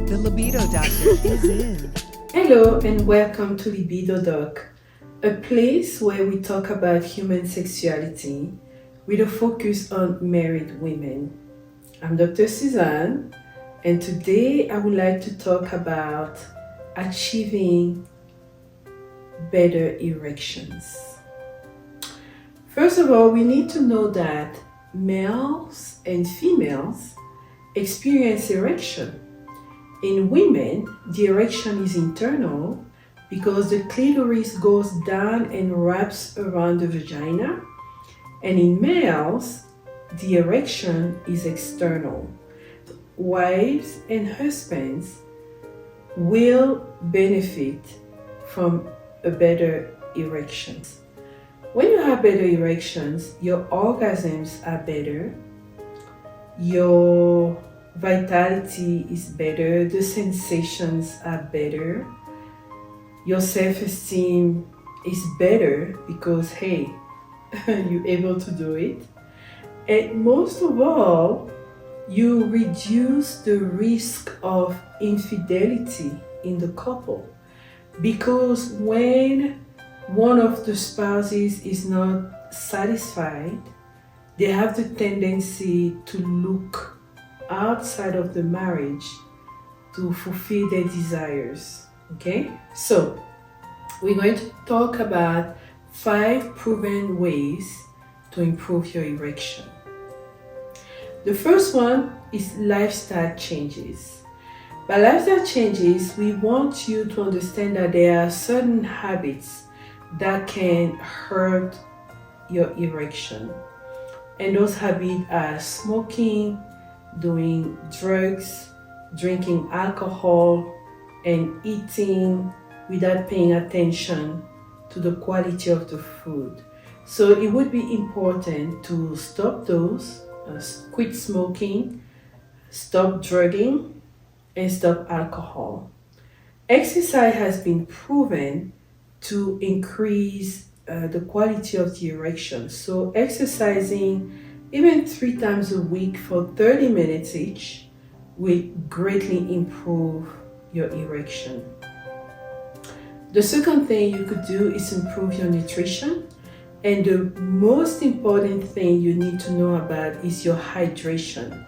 The Libido Doctor is in. Hello and welcome to Libido Doc, a place where we talk about human sexuality with a focus on married women. I'm Dr. Suzanne, and today I would like to talk about achieving better erections. First of all, we need to know that males and females experience erection. In women, the erection is internal because the clitoris goes down and wraps around the vagina, and in males, the erection is external. Wives and husbands will benefit from a better erection. When you have better erections, your orgasms are better, your vitality is better, the sensations are better, your self-esteem is better because, hey, you're able to do it. And most of all, you reduce the risk of infidelity in the couple, because when one of the spouses is not satisfied, they have the tendency to look outside of the marriage to fulfill their desires. Okay, so we're going to talk about 5 proven ways to improve your erection. The first one is lifestyle changes. By lifestyle changes, we want you to understand that there are certain habits that can hurt your erection, and those habits are smoking, doing drugs, drinking alcohol, and eating without paying attention to the quality of the food. So it would be important to stop those, quit smoking, stop drugging, and stop alcohol. Exercise has been proven to increase the quality of the erection. So exercising even 3 times a week for 30 minutes each will greatly improve your erection. The second thing you could do is improve your nutrition. And the most important thing you need to know about is your hydration.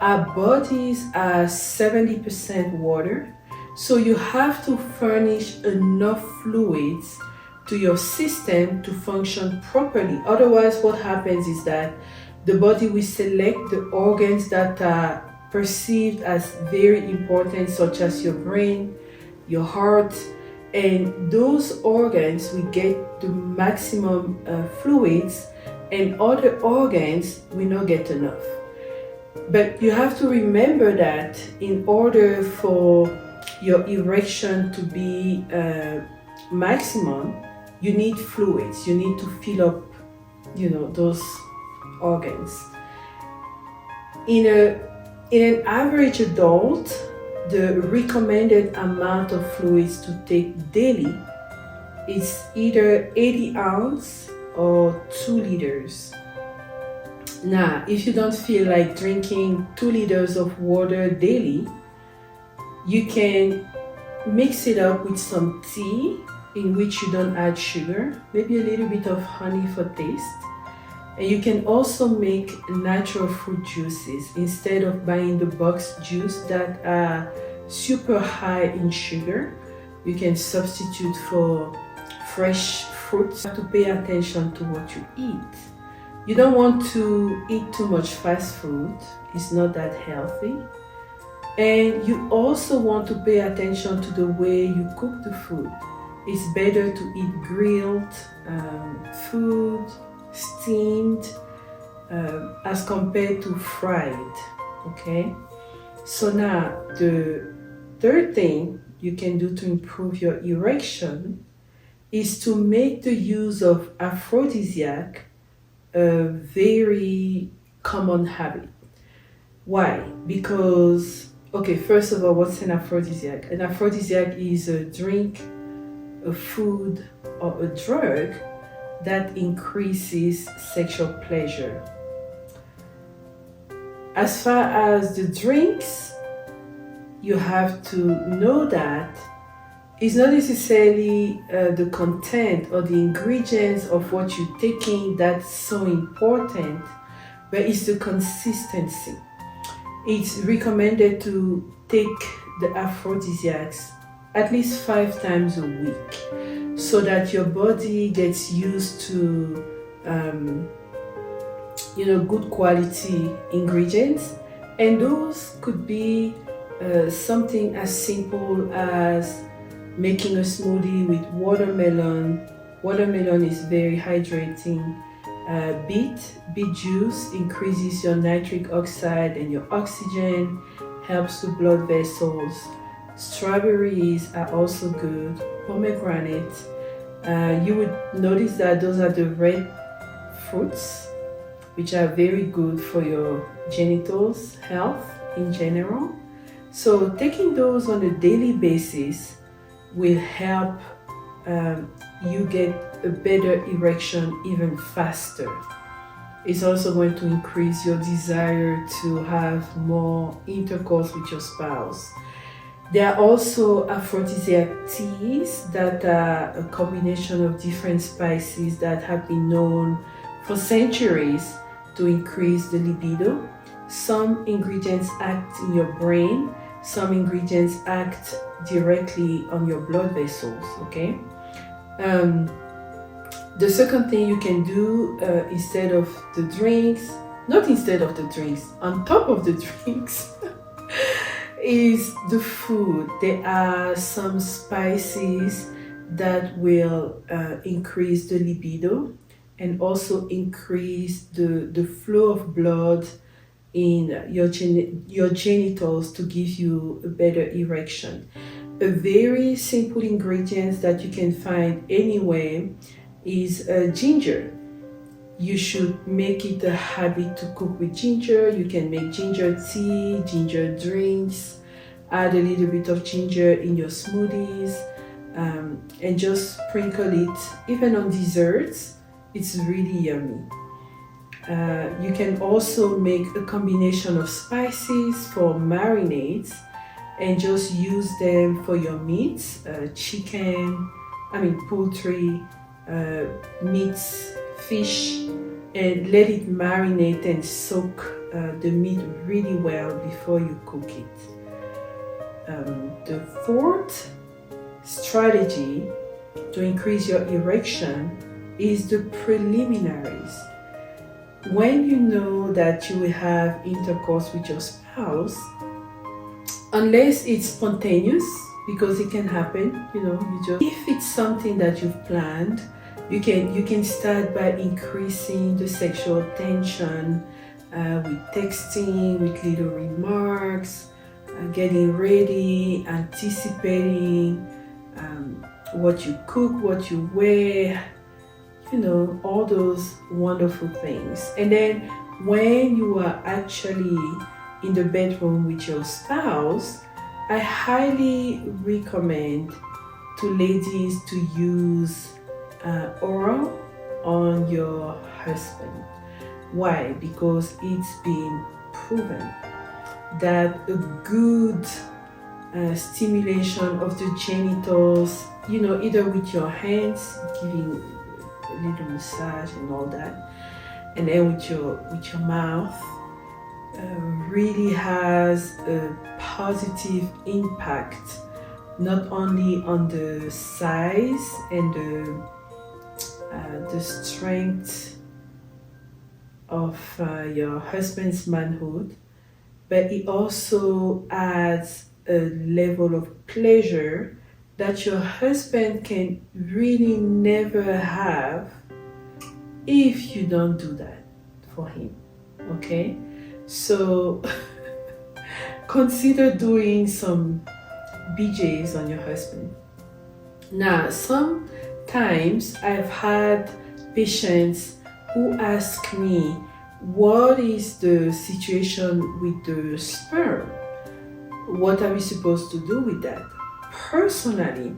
Our bodies are 70% water, so you have to furnish enough fluids to your system to function properly. Otherwise, what happens is that the body will select the organs that are perceived as very important, such as your brain, your heart, and those organs will get the maximum fluids, and other organs will not get enough. But you have to remember that in order for your erection to be maximum, you need fluids. You need to fill up, those organs. In an average adult, the recommended amount of fluids to take daily is either 80 ounces or 2 liters. Now, if you don't feel like drinking 2 liters of water daily, you can mix it up with some tea in which you don't add sugar, maybe a little bit of honey for taste. And you can also make natural fruit juices instead of buying the box juice that are super high in sugar. You can substitute for fresh fruits. You have to pay attention to what you eat. You don't want to eat too much fast food. It's not that healthy. And you also want to pay attention to the way you cook the food. It's better to eat grilled food, steamed, as compared to fried. Okay, so now the third thing you can do to improve your erection is to make the use of aphrodisiac a very common habit. Why? Because, okay, first of all, what's an aphrodisiac? An aphrodisiac is a drink, a food, or a drug that increases sexual pleasure. As far as the drinks, you have to know that it's not necessarily the content or the ingredients of what you're taking that's so important, but it's the consistency. It's recommended to take the aphrodisiacs at least 5 times a week so that your body gets used to good quality ingredients. And those could be something as simple as making a smoothie with watermelon. Watermelon is very hydrating. Beet juice increases your nitric oxide and your oxygen, helps the blood vessels. Strawberries are also good. Pomegranate. You would notice that those are the red fruits, which are very good for your genitals health in general. So taking those on a daily basis will help you get a better erection even faster. It's also going to increase your desire to have more intercourse with your spouse. There are also aphrodisiac teas that are a combination of different spices that have been known for centuries to increase the libido. Some ingredients act in your brain, some ingredients act directly on your blood vessels, okay? The second thing you can do instead of the drinks, not instead of the drinks, on top of the drinks, is the food. There are some spices that will increase the libido and also increase the flow of blood in your genitals to give you a better erection. A very simple ingredient that you can find anywhere is ginger. You should make it a habit to cook with ginger. You can make ginger tea, ginger drinks, add a little bit of ginger in your smoothies, and just sprinkle it even on desserts. It's really yummy. You can also make a combination of spices for marinades and just use them for your meats, poultry, meats, fish, and let it marinate and soak the meat really well before you cook it. The fourth strategy to increase your erection is the preliminaries. When you know that you will have intercourse with your spouse, unless it's spontaneous, because it can happen, if it's something that you've planned, you can start by increasing the sexual tension with texting, with little remarks, getting ready, anticipating what you cook, what you wear, all those wonderful things. And then when you are actually in the bedroom with your spouse, I highly recommend to ladies to use oral on your husband. Why? Because it's been proven that a good stimulation of the genitals, either with your hands, giving a little massage and all that, and then with your mouth, really has a positive impact, not only on the size and the strength of your husband's manhood, but it also adds a level of pleasure that your husband can really never have if you don't do that for him, okay? So consider doing some BJs on your husband. Now, sometimes I've had patients who ask me, what is the situation with the sperm? What are we supposed to do with that? Personally,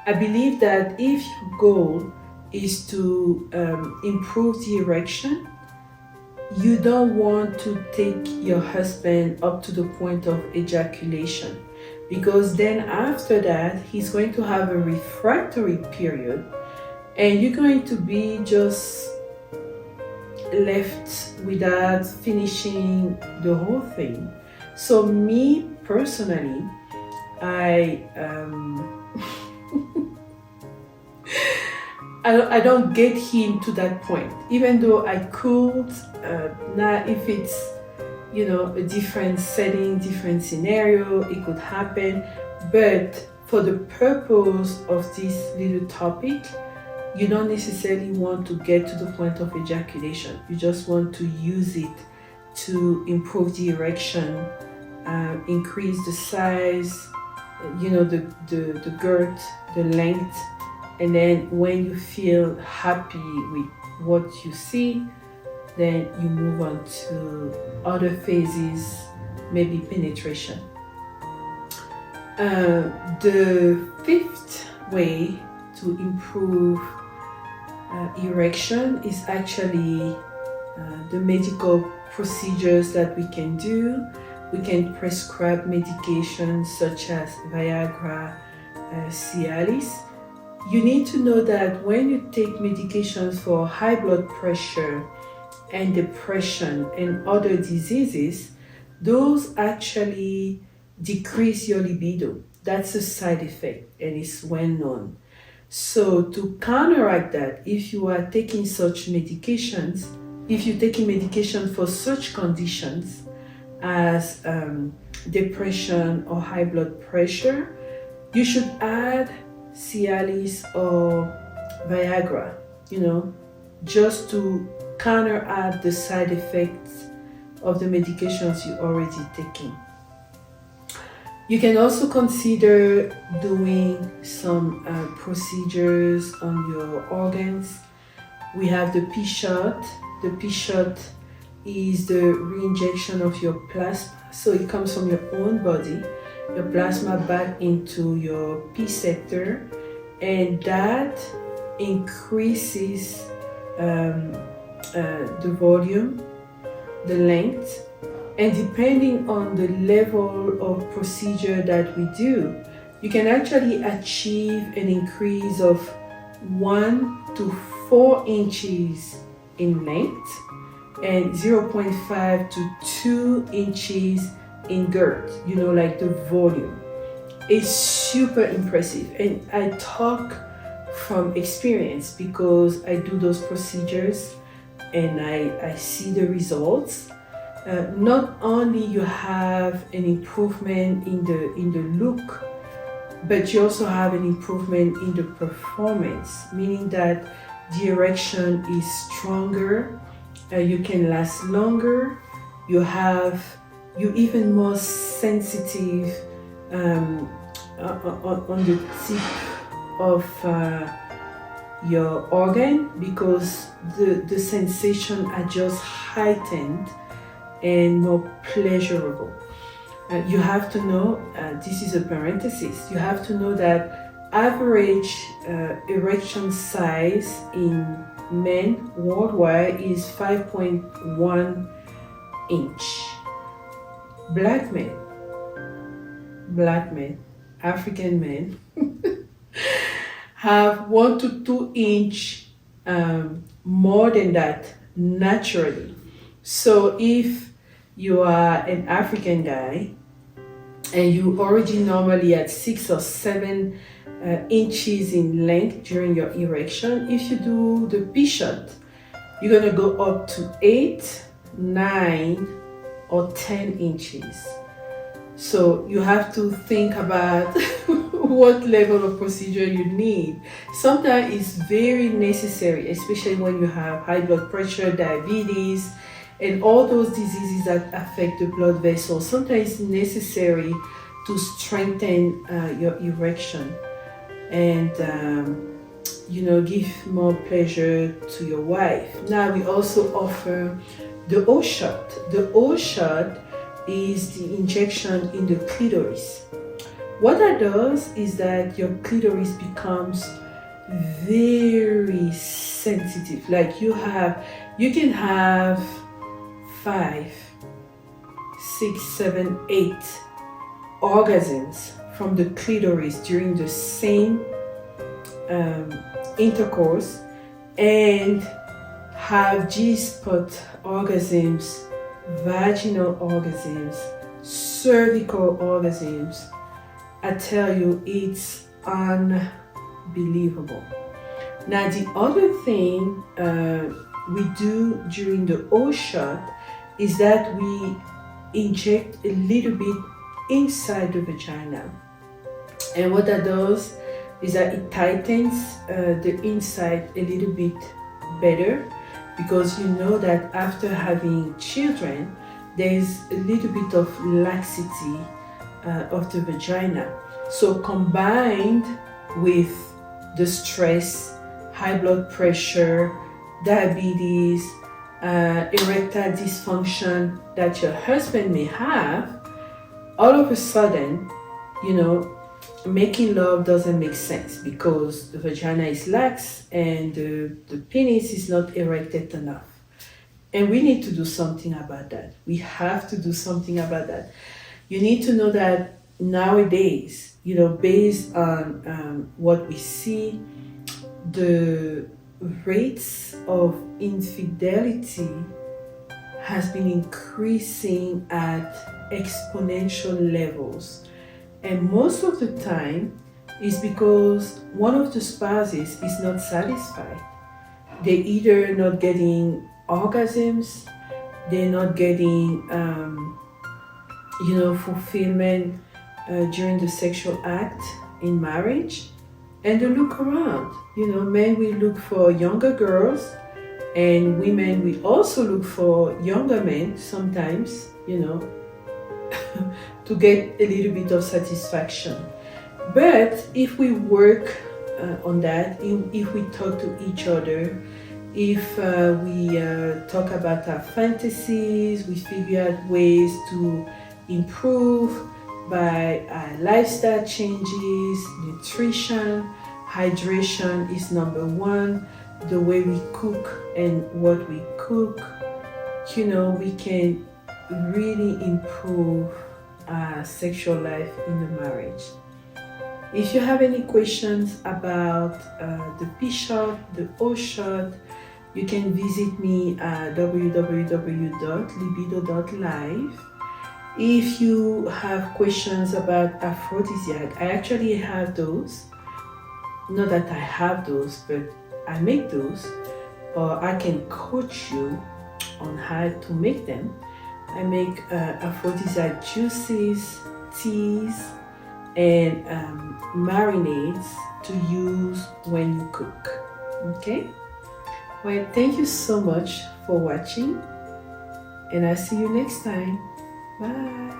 I believe that if your goal is to improve the erection, you don't want to take your husband up to the point of ejaculation. because then after that he's going to have a refractory period, and you're going to be just left without finishing the whole thing. So me personally, I don't get him to that point, even though I could. Now if it's, you know, a different setting, different scenario, it could happen. But for the purpose of this little topic, you don't necessarily want to get to the point of ejaculation. You just want to use it to improve the erection, increase the size, you know, the girth, the length. And then when you feel happy with what you see, then you move on to other phases, maybe penetration. The fifth way to improve erection is actually the medical procedures that we can do. We can prescribe medications such as Viagra, Cialis. You need to know that when you take medications for high blood pressure and depression and other diseases, those actually decrease your libido. That's a side effect and it's well known. So to counteract that, if you are taking such medications, if you're taking medication for such conditions as depression or high blood pressure, you should add Cialis or Viagra, you know, just to counteract the side effects of the medications you're already taking. You can also consider doing some procedures on your organs. We have the P-shot. The P-shot is the reinjection of your plasma. So it comes from your own body, your plasma back into your P sector, and that increases the volume, the length, and depending on the level of procedure that we do, you can actually achieve an increase of 1 to 4 inches in length and 0.5 to 2 inches in girth, you know, like the volume. It's super impressive, and I talk from experience because I do those procedures and I see the results. Not only you have an improvement in the look, but you also have an improvement in the performance, meaning that the erection is stronger, you can last longer, you're even more sensitive on the tip of your organ, because the sensation are just heightened and more pleasurable. You have to know, this is a parenthesis, you have to know that average erection size in men worldwide is 5.1 inch. Black men, African men have 1 to 2 inch more than that naturally. So if you are an African guy and you already normally at 6 or 7 inches in length during your erection, if you do the P-shot, you're gonna go up to 8, 9, or 10 inches. So you have to think about what level of procedure you need. Sometimes it's very necessary, especially when you have high blood pressure, diabetes, and all those diseases that affect the blood vessels. Sometimes it's necessary to strengthen your erection and give more pleasure to your wife. Now we also offer the O-shot. The O-shot is the injection in the clitoris. What that does is that your clitoris becomes very sensitive. Like you can have 5, 6, 7, 8 orgasms from the clitoris during the same intercourse and have G-spot orgasms, vaginal orgasms, cervical orgasms. I tell you, it's unbelievable. Now, the other thing we do during the O shot is that we inject a little bit inside the vagina. And what that does is that it tightens the inside a little bit better, because you know that after having children, there's a little bit of laxity of the vagina. So combined with the stress, high blood pressure, diabetes, erectile dysfunction that your husband may have, all of a sudden, you know, making love doesn't make sense because the vagina is lax and the penis is not erected enough. And we need to do something about that. We have to do something about that. You need to know that nowadays, you know, based on what we see, the rates of infidelity has been increasing at exponential levels. And most of the time is because one of the spouses is not satisfied. They're either not getting orgasms, they're not getting fulfillment during the sexual act in marriage, and they look around. You know, men will look for younger girls, and women will also look for younger men sometimes, you know, to get a little bit of satisfaction. But if we work on that, if we talk to each other, if we talk about our fantasies, we figure out ways to improve by lifestyle changes, nutrition, hydration is number one, the way we cook and what we cook, you know, we can really improve our sexual life in the marriage. If you have any questions about the P shot, the O shot, you can visit me at www.libido.live. If you have questions about aphrodisiac, I actually have those. Not that I have those, but I make those, or I can coach you on how to make them. I make aphrodisiac juices, teas, and marinades to use when you cook. Okay? Well, thank you so much for watching, and I'll see you next time. Bye.